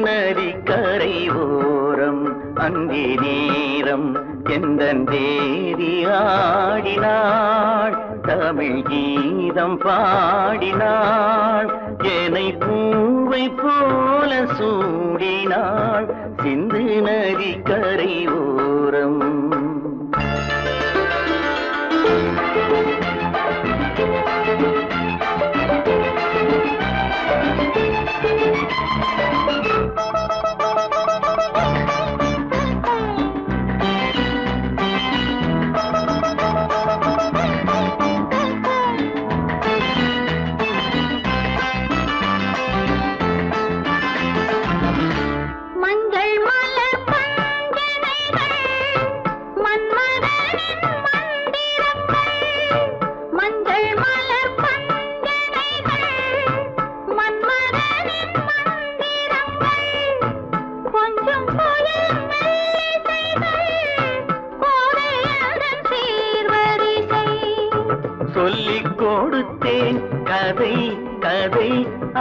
நதி கரை ஓரம் அந்தி நேரம் எந்தன் தேவி ஆடினாள் தமிழ் கீதம் பாடினாள் என்னை பூவை போல சூடினாள் சிந்து நதி கரை ஓரம் சொல்லிக் கொடுத்தேன் கதை கதை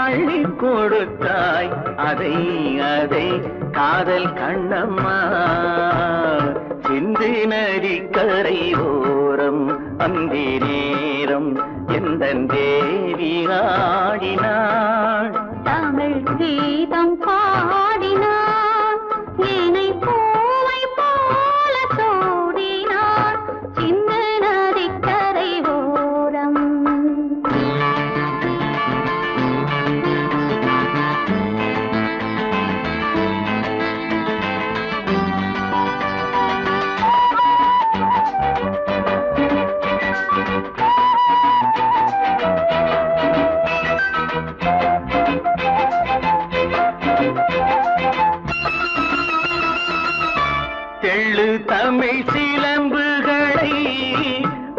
அள்ளி கொடுத்தாய் அதை அதை காதல் கண்ணம்மா சிந்து நதி கரை ஓரம் அந்தி நேரம் எந்தன் தேவி ஆடினாள் தமிழ் கீதம் பாடினாள் என்னை பூவை போல சூடினாள் சிந்து நதி கரை ஓரம் தெள்ளு தமிழ் சிலம்புகளை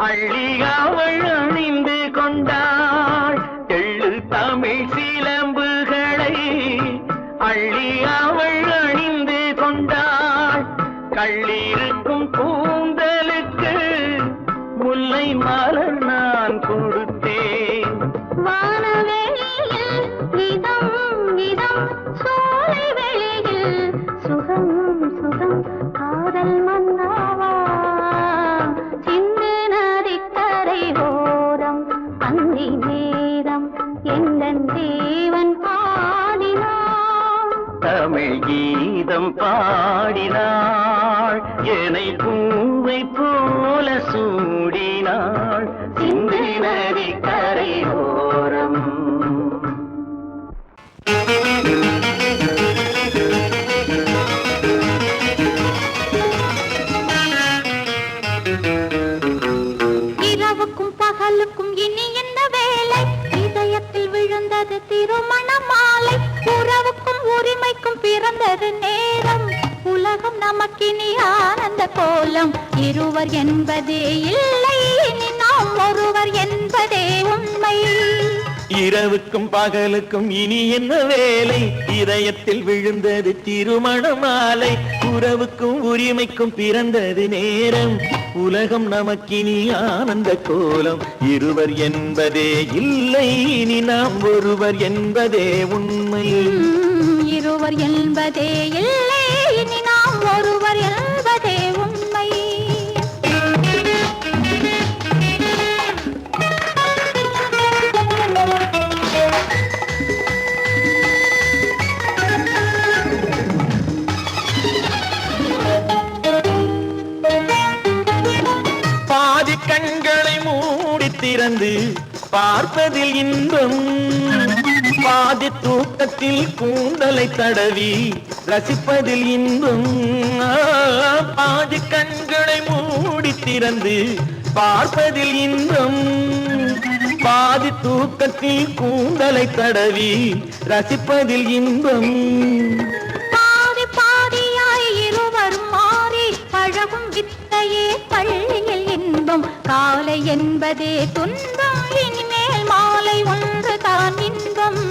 அள்ளி அவள் அணிந்து கொண்டாள் தெள்ளு தமிழ் சிலம்புகளை அள்ளி அவள் அணிந்து கொண்டாள் கள்ளிருக்கும் கூந்தலுக்கு முல்லை மலர் நான் கொடுத்தேன் வானவெளியில் இதம் இதம் சோலை வெளியில் சுகம் சுகம் காதல் மன்னாவா சிந்து நதி கரை ஓரம் அந்தி நேரம் எந்தன் தேவன் பாடினான் தமிழ் கீதம் பாடினாள் என்னை பூவை போல சூடினாள் சிந்து நதி கரை ஓரம் இரவுக்கும் பகலுக்கும் இனி என்ன வேலை இதயத்தில் விழுந்தது திருமண மாலை உறவுக்கும் உரிமைக்கும் பிறந்தது நேரம் உலகம் நமக்கினி ஆனந்த கோலம் இருவர் என்பதே இல்லை இனி நாம் ஒருவர் என்பதே உண்மை இரவுக்கும் பகலுக்கும் இனி என்ன வேலை இதயத்தில் விழுந்தது திருமண மாலை உறவுக்கும் உரிமைக்கும் பிறந்தது நேரம் உலகம் நமக்கினி ஆனந்த கோலம் இருவர் என்பதே இல்லை இனி நாம் ஒருவர் என்பதே உண்மை இருவர் என்பதே இல்லை இனி நாம் ஒருவர் என்பதே உண்மை பாதி கண்களை மூடி திறந்து பார்ப்பதில் இன்பம் பாதி தூக்கத்தில் கூந்தலை தடவி ரசிப்பதில் இன்பம் பாதி கண்களை மூடி திறந்து பார்ப்பதில் இன்பம் பாதி தூக்கத்தில் கூந்தலை தடவி ரசிப்பதில் இன்பம் பாதி பாதியாய் இருவரும் மாறி பழகும் வித்தையே பள்ளியில் இன்பம் காலை என்பதே துன்பம் இனிமேல் மாலை ஒன்று தான் இன்பம்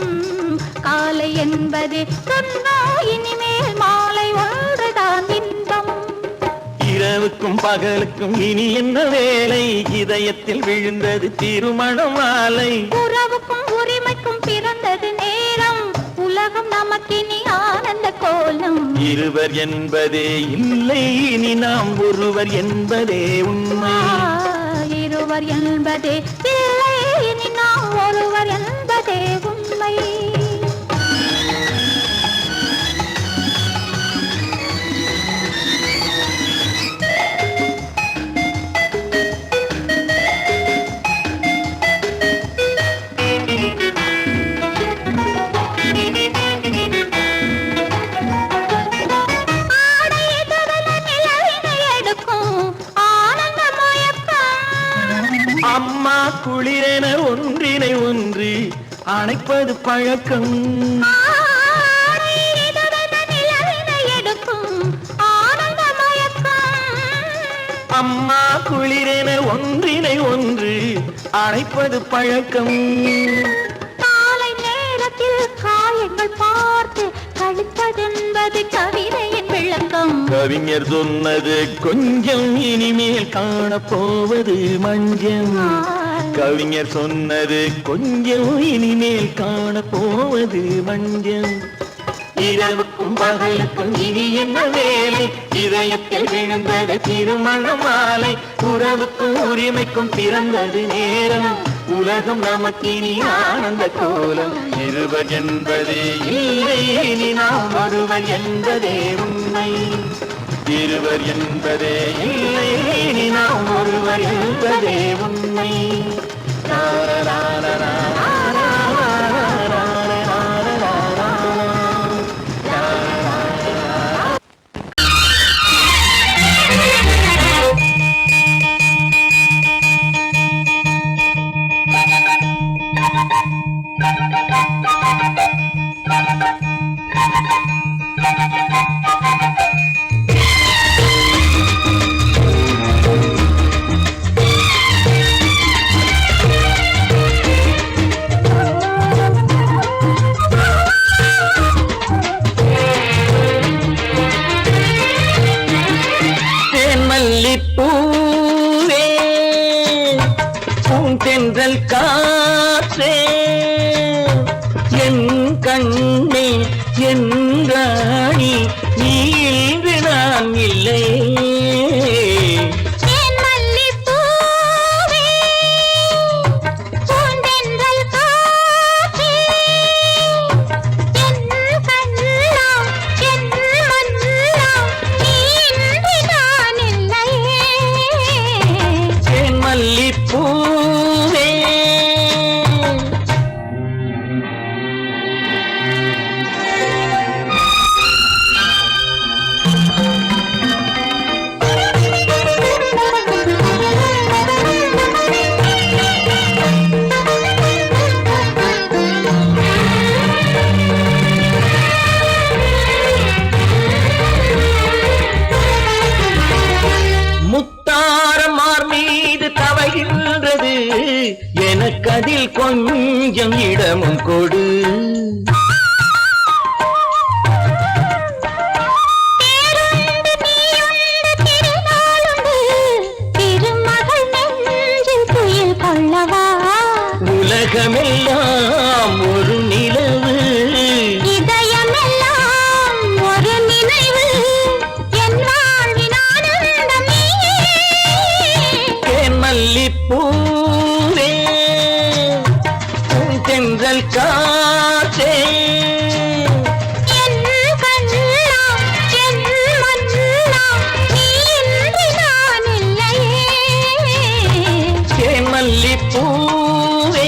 காலை என்பதே துன்பம் இனிமேல் மாலை ஒன்று தான் இன்பம் இரவுக்கும் பகலுக்கும் இனி என்ன வேலை இதயத்தில் விழுந்தது திருமண மாலை உறவுக்கும் உரிமைக்கும் பிறந்தது நேரம் உலகம் நமக்கினி ஆனந்த இருவர் என்பதே இல்லை, இனி நாம் ஒருவர் என்பதே உண்மை. இருவர் என்பதே இல்லை, இனி நாம் ஒருவர் என்பதே உண்மை. அம்மா குளிரென ஒன்றினை ஒன்று அணைப்பது பழக்கம். அம்மா குளிரென ஒன்றினை ஒன்று அணைப்பது பழக்கம். காலை நேரத்தில் காயங்கள் பார்த்து கழிப்பதென்பது கவிதையின் விளக்கம். கவிஞர் சொன்னது கொஞ்சம், இனிமேல் காணப்போவது மஞ்சம். கவிஞர் சொன்னது கொஞ்சம், இனிமேல் காணப்போவது மஞ்சம். இரவுக்கும் பகலுக்கும் இனி என்ன வேலை, இதயத்தில் விழுந்தது திருமண மாலை. உறவுக்கும் உரிமைக்கும் பிறந்தது நேரம், உலகம் நமக்கினி ஆனந்த கோலம். இருவர் என்பதே இல்லை, இனி நாம் ஒருவர் என்பதே உண்மை. இருவர் என்பதே இல்லை, இனி நாம் ஒருவர் என்பதே உண்மை. பூவே பூந்தென்றல் காற்றே என் கண்ணே என் ராணி, நீ இன்று நான் இல்லை. எனக்கதில் கொஞ்சம் இடமும் கொடு. உலகமெல்லாம் ஒரு நிலவு, இதயமெல்லாம் ஒரு நினைவு, என் வாழ்வின் ஆனந்தமே. தேன் மல்லிப்பூவே தென்றல் காற்றே என் கண்ணா என் மன்னா, நீ இன்றி நான் இல்லையே. தேன் மல்லிப்பூவே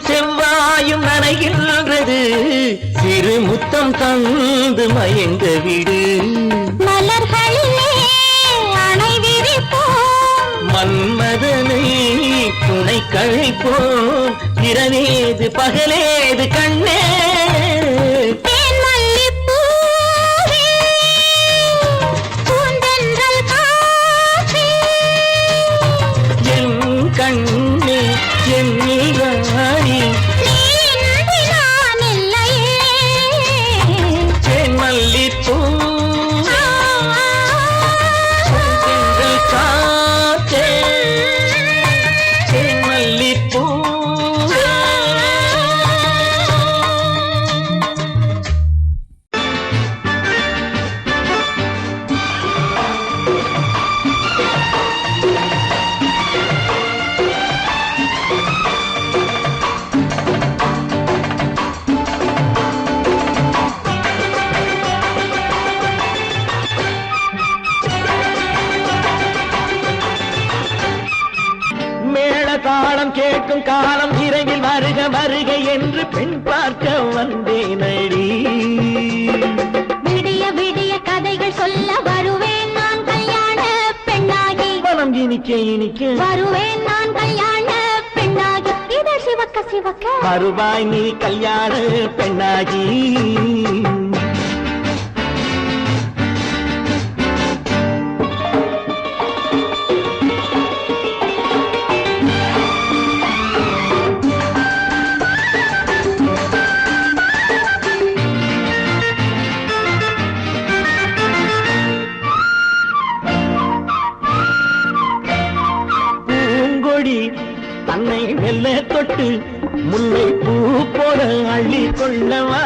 செவ்வாயும் நனைகின்றது, சிறு முத்தம் தந்து மயங்க விடு. மலர்களிலே கழிப்போம் இரவேது பகலேது கண்ணே கண்ணே என் நீராணி மல்லிப்பூ காத்தே மல்லிப்பூ தாளம் கேட்கும் காலம் விரைவில் வருக வருக என்று பெண் பார்க்க வந்தேனடி விடிய விடிய கதைகள் சொல்ல வருவேன் நான் கல்யாண பெண்ணாகி மனம் இனிக்க இனிக்க வருவேன் நான் கல்யாண பெண்ணாகி இதை சிவக்க சிவக்க வருவாய் நீ கல்யாண பெண்ணாகி தன்னை மெல்ல தொட்டு முல்லை பூ போல அள்ளி கொள்ளவா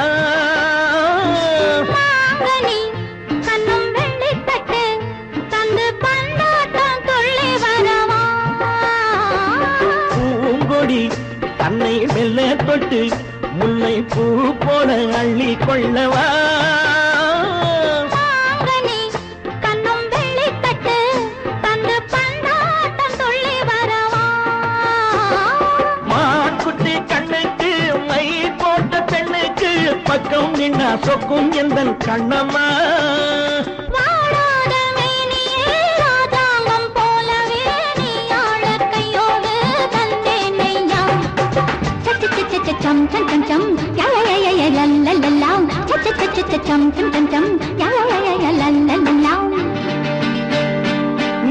கண்ணும் வெள்ளி தட்டு தந்து பந்தாட்டம் தொல்லை வரவா பூங்கொடி தன்னை மெல்ல தொட்டு முல்லை பூ போல அள்ளி கொள்ளவா பக்கம் நின்னா சொக்கும் எந்தன் கண்ணம்மா வாழாத மேனியே ராஜாங்கம் போலவே நீ ஆழ கையோடு தந்தேன் நெய்யாம் சச்ச சச்ச சம் சம் சம் சம் யய லல்லல்லாம் சச்ச சச்ச சம் சம் சம் சம் யய லல்லல்லாம்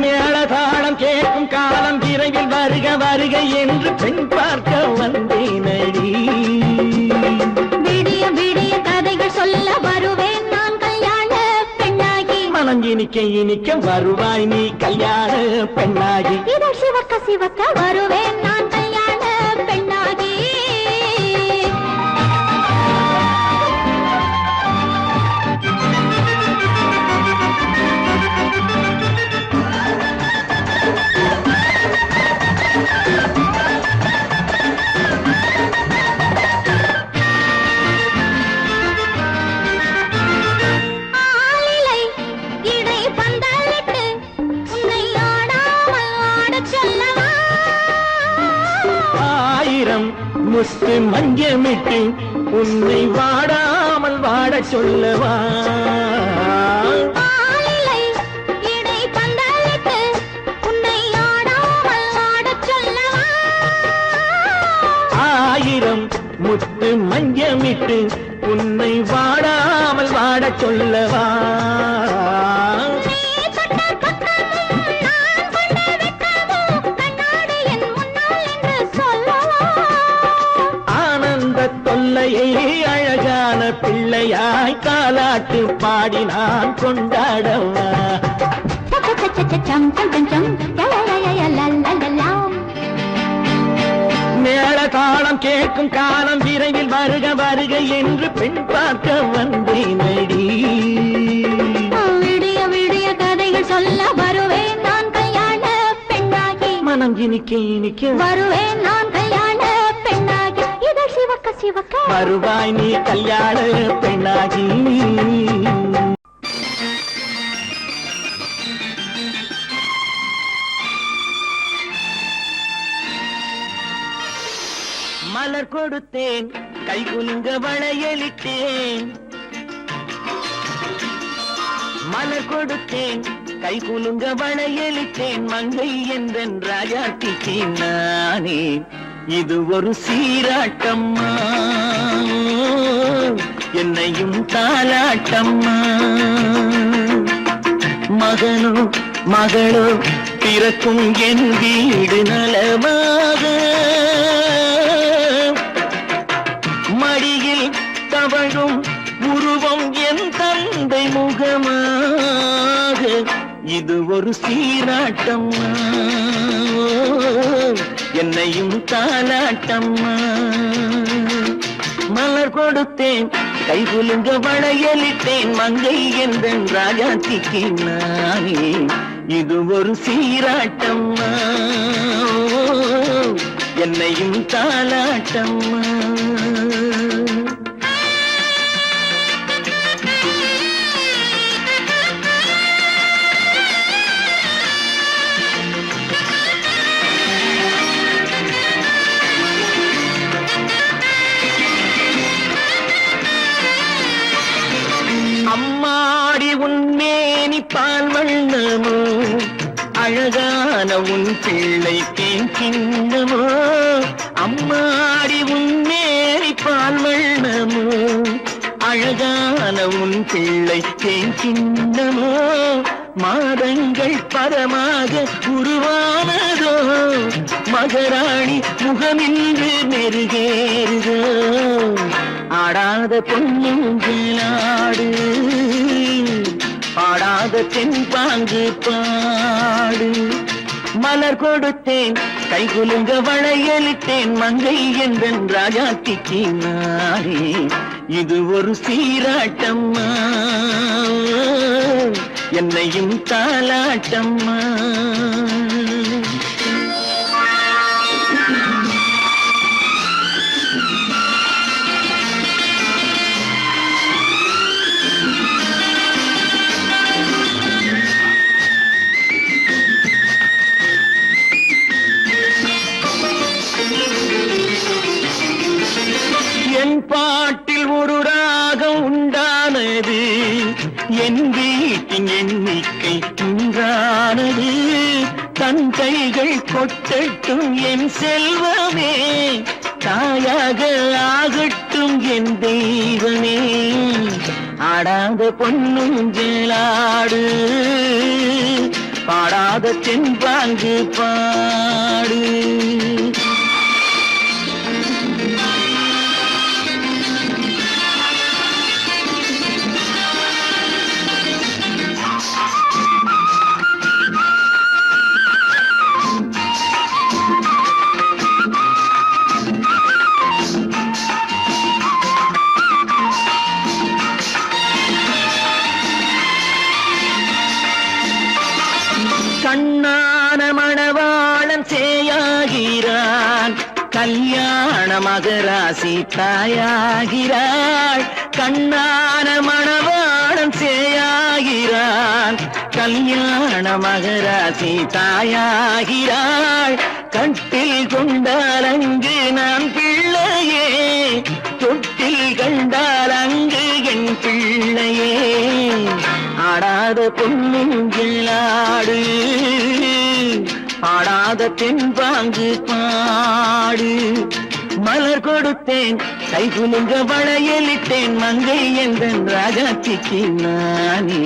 மேளதாளம் கேட்கும் காலம் விரைவில் வருக வருக என்று பெண் பார்க்க வந்தேனடி விடிய விடிய கதைகள் சொல்ல வருவேன் நான் கல்யாண பெண்ணாகி மனம் இனிக்க இனிக்க வருவாய் நீ கல்யாண பெண்ணாகி இதை சிவக்க சிவக்க வருவேன் நான் கல்யாண பெண்ணாகி முத்து மஞ்சமிட்டு உன்னை வாடாமல் வாட சொல்லவா ஆயிரம் முத்து மஞ்சமிட்டு உன்னை வாடாமல் வாட சொல்லவா அழகான பிள்ளையாய் காலாட்டு பாடி நான் கொண்டாடவா மேள தாளம் கேட்கும் காலம் விரைவில் வருக வருக என்று பெண் பார்க்க வந்தேனடி விடிய விடிய கதைகள் சொல்ல வருவேன் நான் கல்யாண பெண்ணாகி மனம் இனிக்க இனிக்க வருவேன் நான் கல்யாண பெண்ணாகி இதை சிவக்க சிவக்க வருவாய் நீ கல்யாண பெண்ணாகி மலர் கொடுத்தேன் கை குலுங்க வளையலிட்டேன் மலர் கொடுத்தேன் கை குலுங்க வளையலிட்டேன் மங்கை என்றன் ராஜாத்திக்கு நானே இது ஒரு சீராட்டம்மா என்னையும் தாலாட்டம்மா மகனோ மகளோ பிறக்கும் என் வீடு நலமாக மடியில் தவழும் உருவம் என் தந்தை முகமாக இது ஒரு சீராட்டம்மா என்னையும் தாலாட்டம்மா மலர் கொடுத்தேன் கை குலுங்க வளையலிட்டேன் மங்கை என்றன் ராஜாத்திக்கு நானே இது ஒரு சீராட்டம்மா என்னையும் தாலாட்டம்மா அம்மாடி உன்மேனி பால் வண்ணமோ அழகான உன் பிள்ளை தேன் கிண்ணமோ அம்மாடி உன்மேனி பால் வண்ணமோ அழகான உன் பிள்ளை தேன் கிண்ணமோ மாதங்கள் பரமாக உருவானதோ மகராணி முகமின்று மெருகேறுதோ ஆடாத பொன்னுங்களாடு பாடாத தென்பாங்கு பாடு மலர் கொடுத்தேன் கை குலுங்க வளையலிட்டேன் மங்கை என்றன் ராஜாத்திக்கு நானே இது ஒரு சீராட்டம்மா என்னையும் தாலாட்டம்மா என் பாட்டில் ஒரு ராகம் உண்டானது என் வீட்டின் எண்ணிக்கை உண்டானது தன் கைகள் கொட்டட்டும் என் செல்வமே தாயாக ஆகட்டும் என் தெய்வமே ஆடாத பொன்னுங்களாடு பாடாத தென்பாங்கு பாடு கண்ணான மணவாளன் சேயாகிறான் கல்யாண மகராசி தாயாகிறாள் கண்ணான மணவாளன் சேயாகிறான் கல்யாண மகராசி தாயாகிறாள் கட்டில் கொண்டால் அங்கு நான் பிள்ளையே தொட்டில் கண்டால் அங்கு என் பிள்ளையே ஆடாத பொன்னுங்களாடு பாடாத தென்பாங்கு பாடு மலர் கொடுத்தேன் கை குலுங்க வளையலிட்டேன் மங்கை என்றன் ராஜாத்திக்கு நானே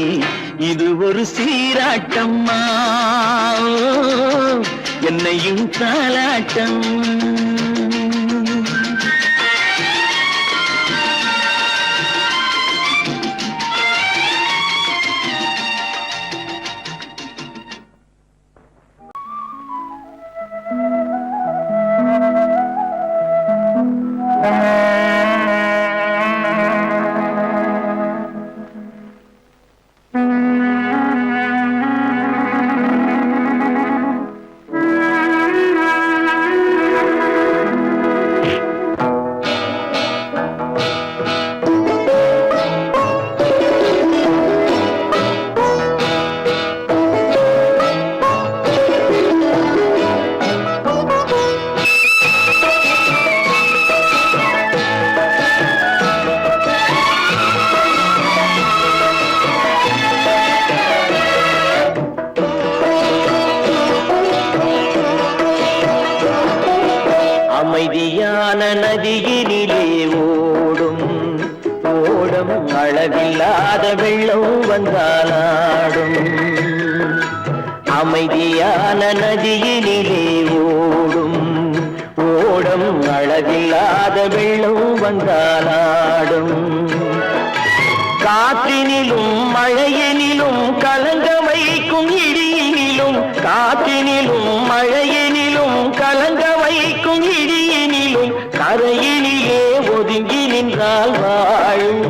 இது ஒரு சீராட்டம்மா என்னையும் தாலாட்டம் அளவில்லாத வெள்ளம் வந்தாலாடும் அமைதியான நதியினிலே ஓடும் ஓடம் அளவில்லாத வெள்ளம் வந்தாலாடும் காற்றினிலும் மழையினிலும் கலங்க வைக்கும் இடியினிலும் காற்றினிலும் மழையினிலும் கலங்க வைக்கும் இடியினிலும் கரையினிலே ஒதுங்கி நின்றால் வாழும்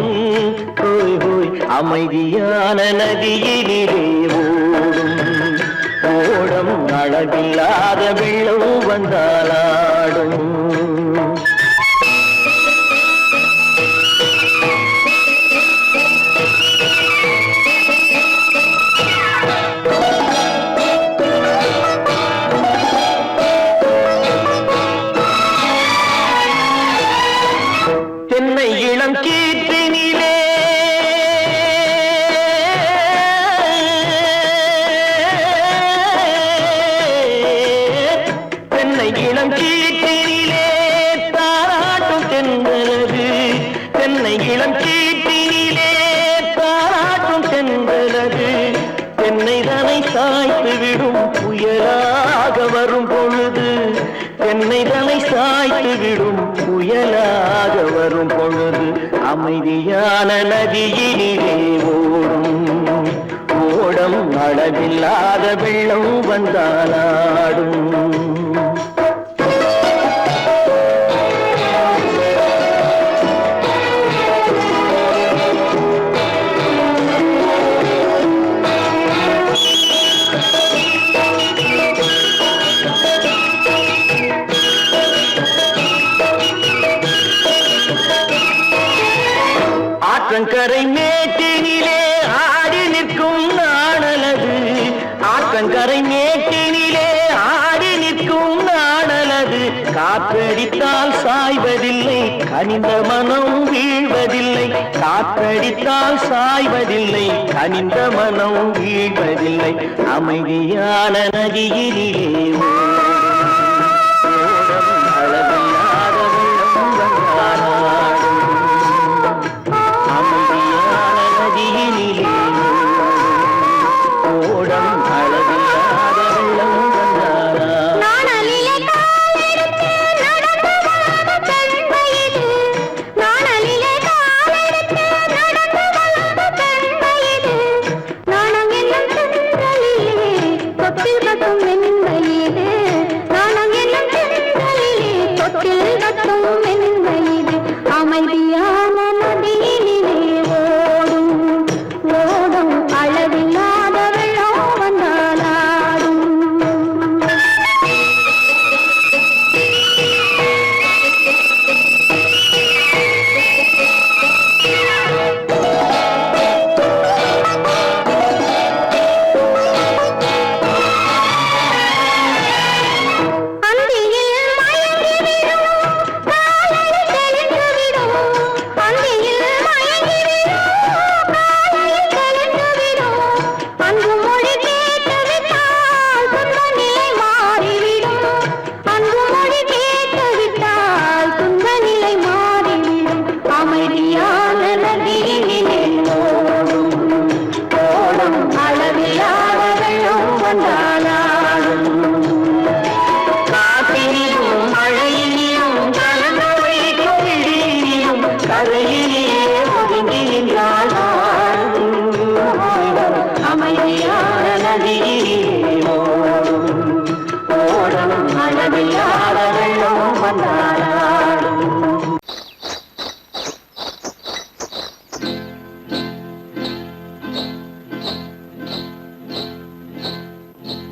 ஹோய் ஹோய் அமைதியான நதியினிலே ஓடும் ஓடம் அளவில்லாத வெள்ளம் வந்தாலாடும் தென்னை இளம் கீற்றினிலே தென்னை இளம் கீற்றினிலே தாராட்டும் தென்றலது தென்னை இளம் கீற்றினிலே தாராட்டும் தென்றலது தென்னை தனை சாய்த்து விடும் புயலாக வரும் பொழுது தென்னை தனை சாய்த்து விடும் புயலாக வரும் பொழுது அமைதியான நதியினிலே ஓடும் ஓடம் அளவில்லாத வெள்ளம் வந்தாலாடும் ஆற்றங்கரை மேட்டினிலே ஆடி நிற்கும் நாணலது ஆற்றங்கரை மேட்டினிலே ஆடி நிற்கும் நாணலது காற்றடித்தால் சாய்வதில்லை கனிந்த மனம் வீழ்வதில்லை காற்றடித்தால் சாய்வதில்லை கனிந்த மனம் வீழ்வதில்லை அமைதியான நதியினிலே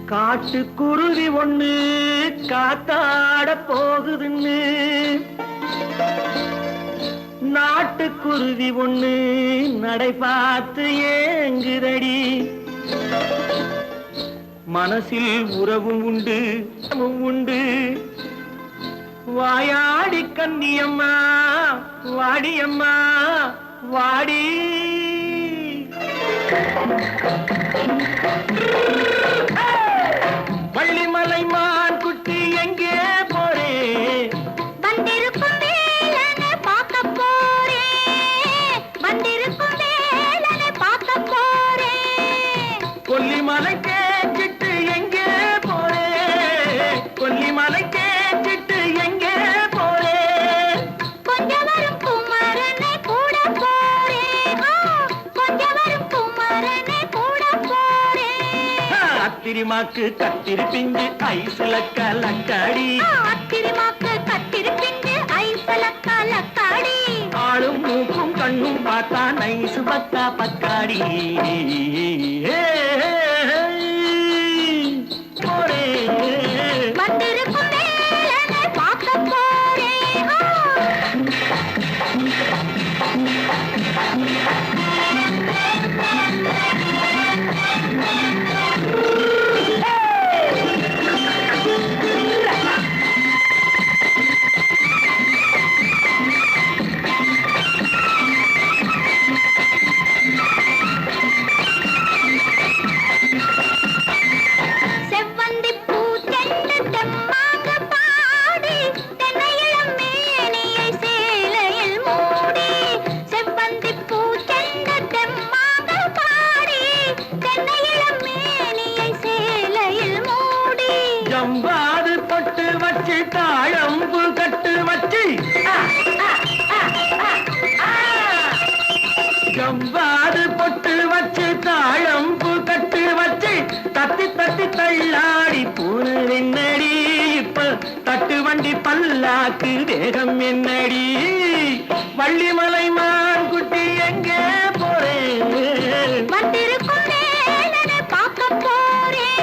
காட்டுக்குருவி ஒண்ணு காத்தாட போகுதுன்னு நாட்டுக்குருவி ஒண்ணு நடை பார்த்து ஏங்குதடி மனசில் உறவும் உண்டு உண்டு வாயாடி கன்னியம்மா வாடியம்மா வாடி வள்ளிமலை மான் குட்டி எங்கே போறே வந்திருக்கும் வேலனை பார்க்க போறே வந்திருக்கும் ஆத்திரிமாக்கு கத்திரி பிஞ்சு ஐசுல கலக்காடி ஆத்திரிமாக்கு கத்திரி பிஞ்சு ஐசுல கலக்காடி ஆளும் மூக்கும் கண்ணும் பார்த்தா நைசு பக்கா பக்காடி வந்திருக்கும் வேலனை பார்க்க போறேன் ஜம்பாது பொட்டு வச்சு தாழம்பு கட்டு வச்சு ஜம்பாது பொட்டு வச்சு தாழம்பு கட்டு வச்சு தத்தி தத்தி தள்ளாடி பூரு என்னடி இப்ப தட்டு வண்டி பல்லாக்கு தேகம் என்னடி வள்ளிமலை மான் குட்டி எங்கே போறேன் வந்திருக்கும் வேலனை பார்க்க போறேன்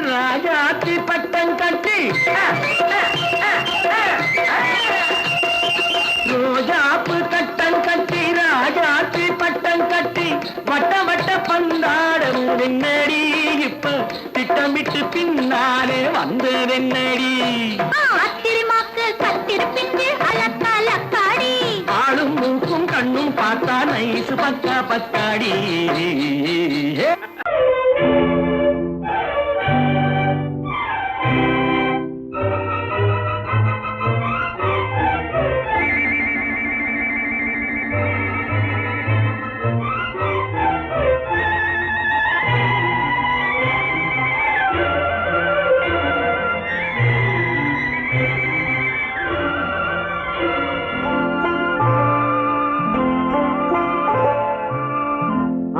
ராஜாத்தி பட்டம் கட்டி ரோஜாப்பு கட்டம் கட்டி ராஜாத்தி பட்டம் கட்டி வட்ட வட்ட பந்தாடம் என்னடி இப்ப திட்டமிட்டு பின்னாலே வந்ததென்னடி ஆத்திரிமாக்கு கத்திரி பிஞ்சு அலக்காடி ஆளும் மூக்கும் கண்ணும் பார்த்தா நைசு பக்கா பக்காடி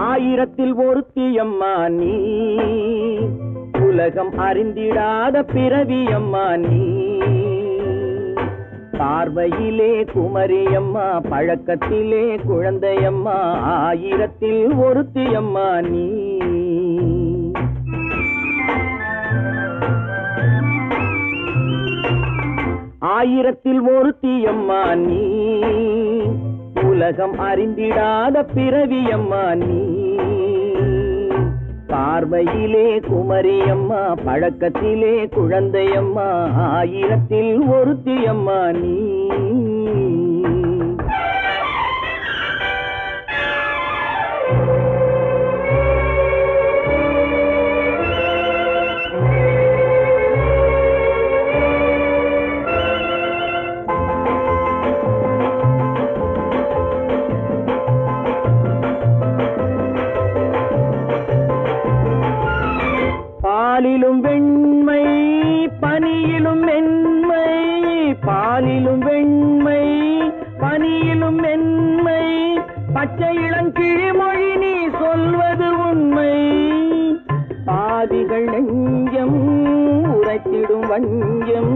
ஆயிரத்தில் ஒருத்தியம்மா நீ உலகம் அறிந்திடாத பிறவியம்மா நீ பார்வையிலே குமரியம்மா பழக்கத்திலே குழந்தையம்மா ஆயிரத்தில் ஒருத்தியம்மா நீ ஆயிரத்தில் ஒருத்தியம்மா நீ உலகம் அறிந்திடாத பிறவியம்மா நீ பார்வையிலே குமரியம்மா பழக்கத்திலே குழந்தையம்மா ஆயிரத்தில் ஒருத்தியம்மா நீ பாலிலும் வெண்மை பனியிலும் மென்மை பாலிலும் வெண்மை பனியிலும் மென்மை பச்சை இளங்கிழிமொழி நீ சொல்வது உண்மை பாதிகள் நெஞ்சம் உரைத்திடும் வஞ்சம்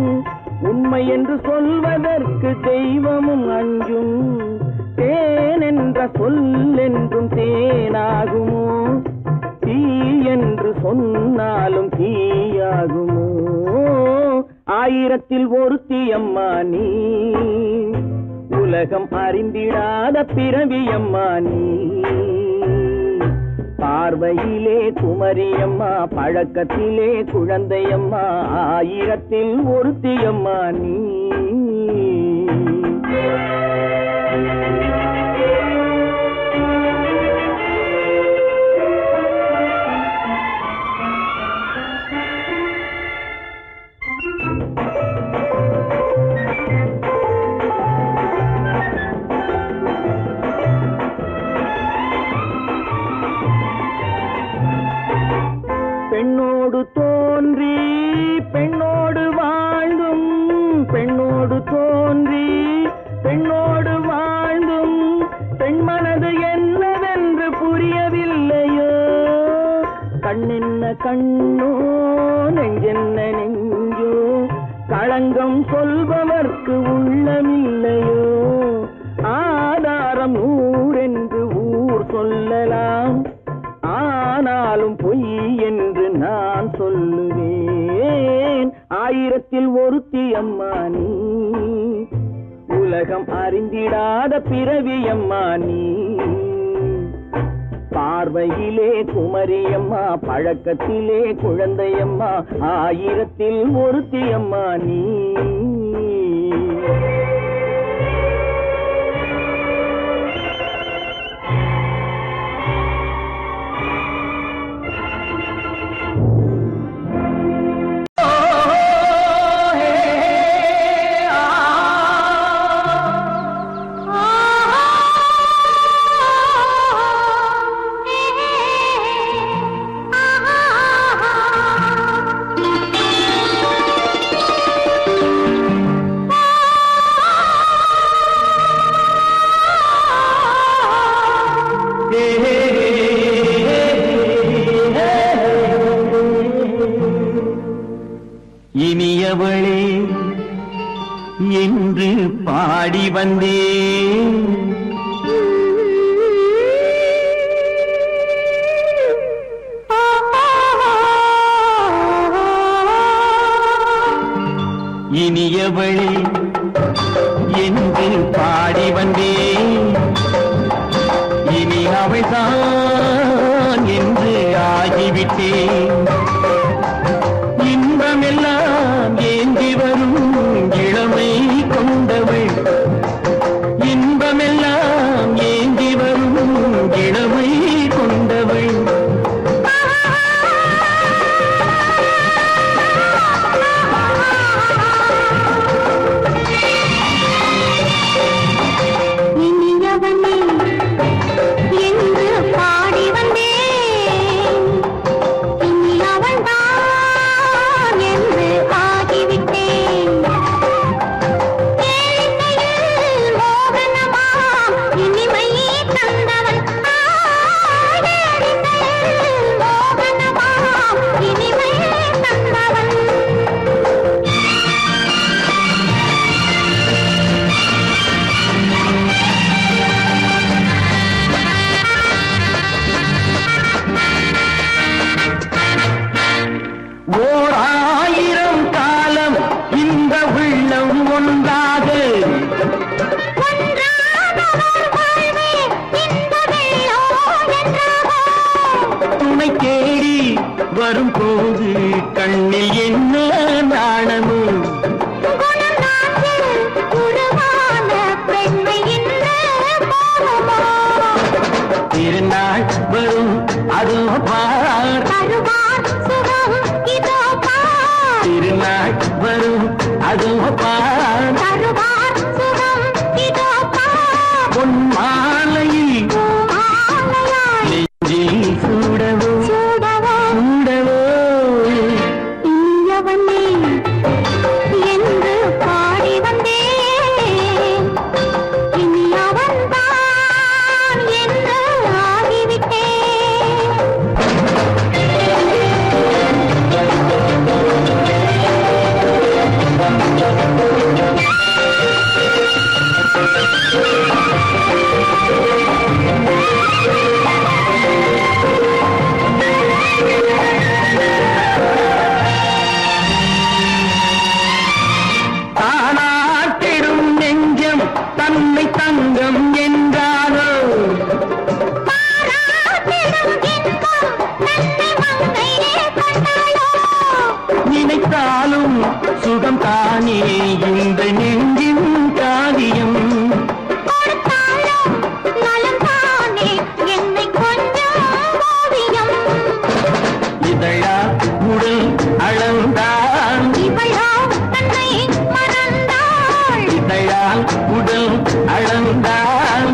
உண்மை என்று சொல்வதற்கு தெய்வமும் அஞ்சும் தேன் என்ற சொல் என்றும் தேனாகுமோ தீ என்று சொன்னாலும் தீயாகுமோ ஆயிரத்தில் ஒருத்தியம்மா நீ உலகம் அறிந்திடாத பிறவியம்மா நீ பார்வையிலே குமரியம்மா பழக்கத்திலே குழந்தையம்மா ஆயிரத்தில் ஒருத்தியம்மா நீ தோன்றி பெண்ணோடு வாழ்ந்தும் பெண்ணோடு தோன்றி பெண்ணோடு வாழ்ந்தும் பெண் மனது என்னவென்று புரியவில்லையோ கண்ணென்ன கண்ணோ நெஞ்சென்ன நெஞ்சோ களங்கம் சொல்பவர்க்கு உள்ளமில்லையோ ஆதாரம் ஊரென்று ஊர் சொல்லலாம் ஆனாலும் பொய் என்று நான் சொல்லுவேன் ஆயிரத்தில் ஒருத்தி அம்மா நீ உலகம் அறிந்திடாத பிறவி அம்மா நீ பார்வையிலே குமரியம்மா பழக்கத்திலே குழந்தையம்மா ஆயிரத்தில் ஒருத்தி அம்மா நீ இனியவளே என்று பாடி வந்தேன் இனியவளே என்று பாடி வந்தேன் இனி அவள்தான் என்று ஆகிவிட்டேன் இன்பமெல்லாம் ஏந்தி வரும் இளமை கொண்டவள் இன்பமெல்லாம் ஏந்தி வரும் இளமை கொண்டவள் வரும்போது கண்ணில் என்ன நாணமோ திருநாள் வரும் அதோ பார் திருநாள் வரும் அதோ பார் பொன் மாலையில் நெஞ்சில் சூடவோ தங்கம் என்றாரோ நினைத்தாலும் சுகம் தானே இந்த நெஞ்சின் காரியம் இதழா உடல் அளந்தாள் இதழால் உடல் அளந்தாள்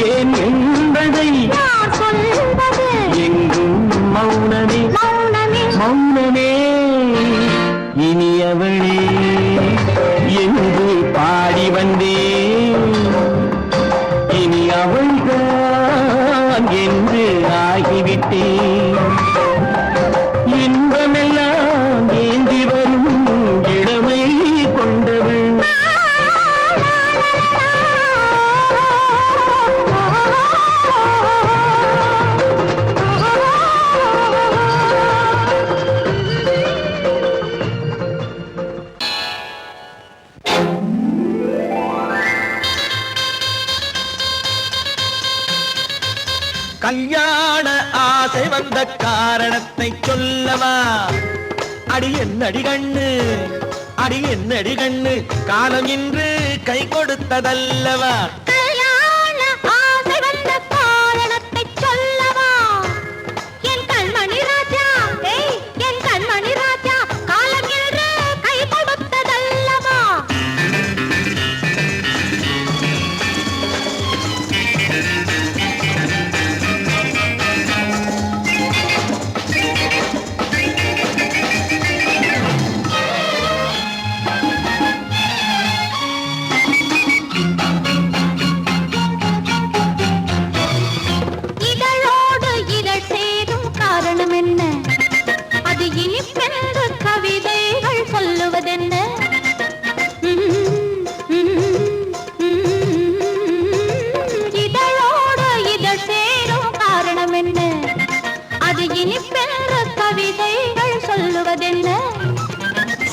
ஏன் என்பதை எங்கும் வந்த காரணத்தை சொல்லவா? அடி என்னடி கண்ணு, அடி என்னடி கண்ணு, காலம் இன்று கை கொடுத்ததல்லவா? கல்யாண ஆசை வந்த காரணத்தை சொல்லவா? என் கண்மணி ராஜா, என் கண்மணி ராஜா, காலம் இன்று கை கொடுத்ததல்லவா? இதழோடு இதழ் சேரும் காரணம் என்ன? அது இனிப்பென்று கவிதைகள் சொல்லுவதென்ன? இதழோடு இதழ் சேரும் காரணம் என்ன? அது இனிப்பென்று கவிதைகள் சொல்லுவதென்ன?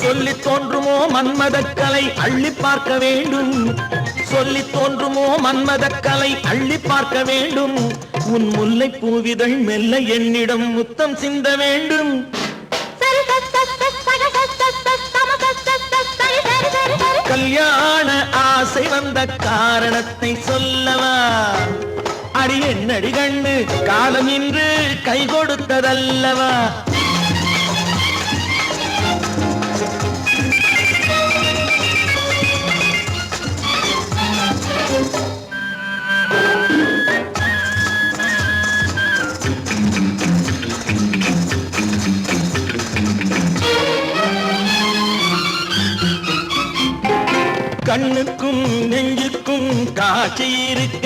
சொல்லி தோன்றுமோ மன்மதக்கலை அள்ளி பார்க்க வேண்டும், சொல்லி தோன்றுமோ மன்மதக்கலை அள்ளி பார்க்க வேண்டும். உன் முல்லை பூவிதழ் மெல்ல என்னிடம் முத்தம் சிந்த வேண்டும். கல்யாண ஆசை வந்த காரணத்தை சொல்லவா? அடி என்னடி கண்ணு, காலம் இன்று கை கொடுத்ததல்லவா? கண்ணுக்கும் நெஞ்சுக்கும் காட்சி இருக்க,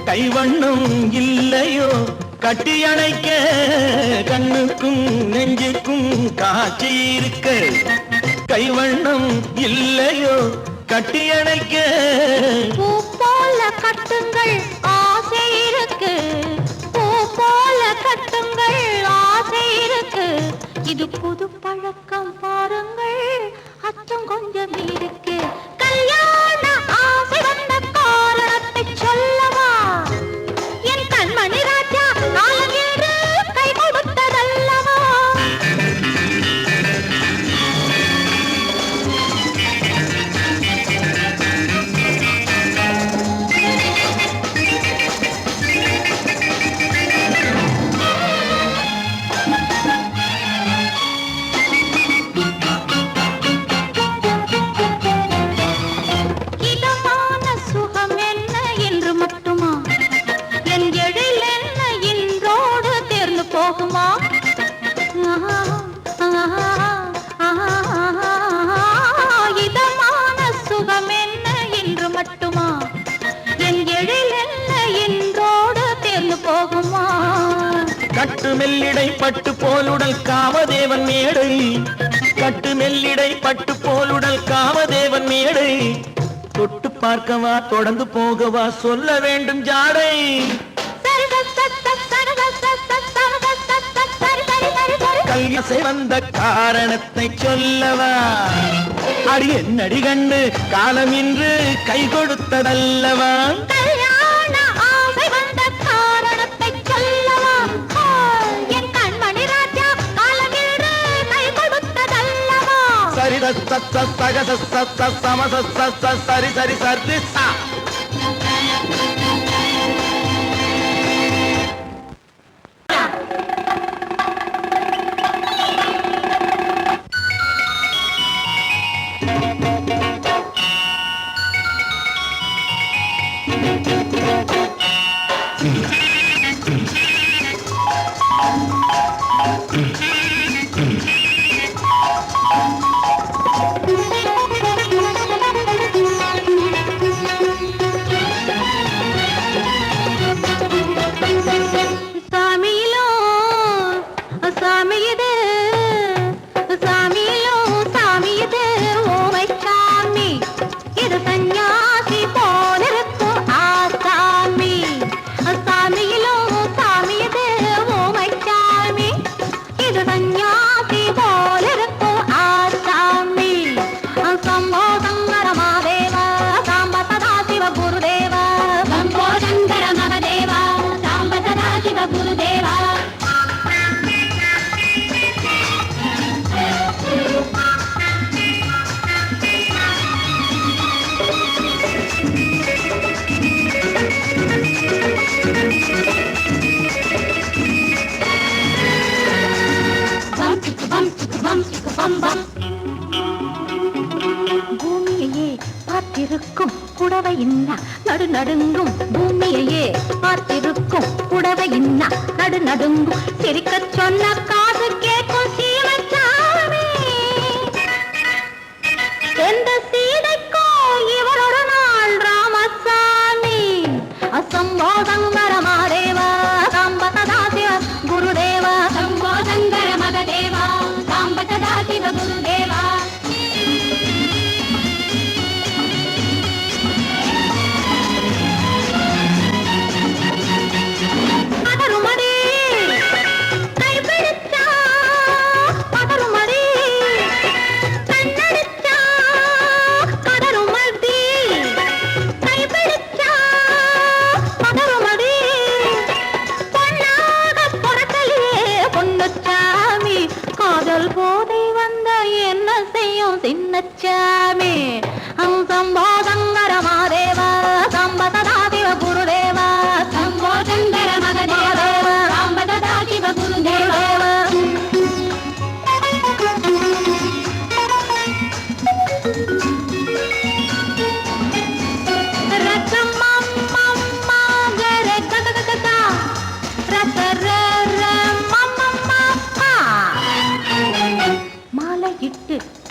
கைவண்ணம் இல்லையோ கட்டி அணைக்க? கண்ணுக்கும் நெஞ்சுக்கும் காட்சி இருக்க, கைவண்ணம் இல்லையோ கட்டி அணைக்க? பூ போல கட்டுங்கள் ஆசை இருக்கு, பூ போல கட்டுங்கள் ஆசை இருக்கு. இது புது பழக்கம் பாருங்கள், அச்சம் கொஞ்சம் இருக்கு. கல்யாண ஆசை வந்த காரணத்தை சொல்லவா? என் கண்மணி ராஜா, காலம் என்று கை கொடுத்ததல்லவா? இதமான சுகம் என்ன என்று மட்டுமா? என் எழில் என்ன இன்றோடு தேர்ந்து போகுமா? இதமான சுகம் என்ன என்று மட்டுமா? என் எழில் என்ன இன்றோடு தேர்ந்து போகுமா? கட்டு மெல்லிடை பட்டு போலுடல் காமதேவன் மேடை, கட்டு மெல்லிடை பட்டு போலுடல் காமதேவன் மேடை. தொட்டு பார்க்கவா தொடர்ந்து போகவா சொல்ல வேண்டும் ஜாடை? கல்யாசை வந்த காரணத்தை சொல்லவா? அடி என்னடி கண்டு, காலம் இன்று கை கொடுத்ததல்லவா? கல்யாண ஆசை வந்த காரணத்தை சொல்லவா? என் கண்மணி ராஜா, காலம் இன்று கை கொடுத்ததல்லவா? சரி சக சம சரி சரி சரி சா. गुरुदेवा காத்திருக்கும் புடவை இன்னா நடு நடுங்கும் பூமியையே பார்த்திருக்கும் புடவை இன்னா நடு நடுங்கும் சிரிக்க சொன்ன காது கேட்கும் சீமச்சாமி எந்த சீதைக்கோ இவரொரு நாள் ராமசாமி அசம்போதங்கர மாதேவா சாம்பதாசிவ குருதேவா சம்போதங்கர மததேவா சாம்பதாசிவ குருதேவா போதை வந்த என்ன செய்யும் சின்னச்சாமி சம்போதங்கர மாதேவா சம்பததாதிவ குருதேவா சம்போதங்கர மகதேவா சம்பததாதிவ குருதேவா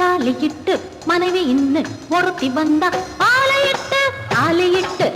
தாலியிட்டு மனைவி இன்னு ஒருத்தி வந்தா ஆலையிட்டு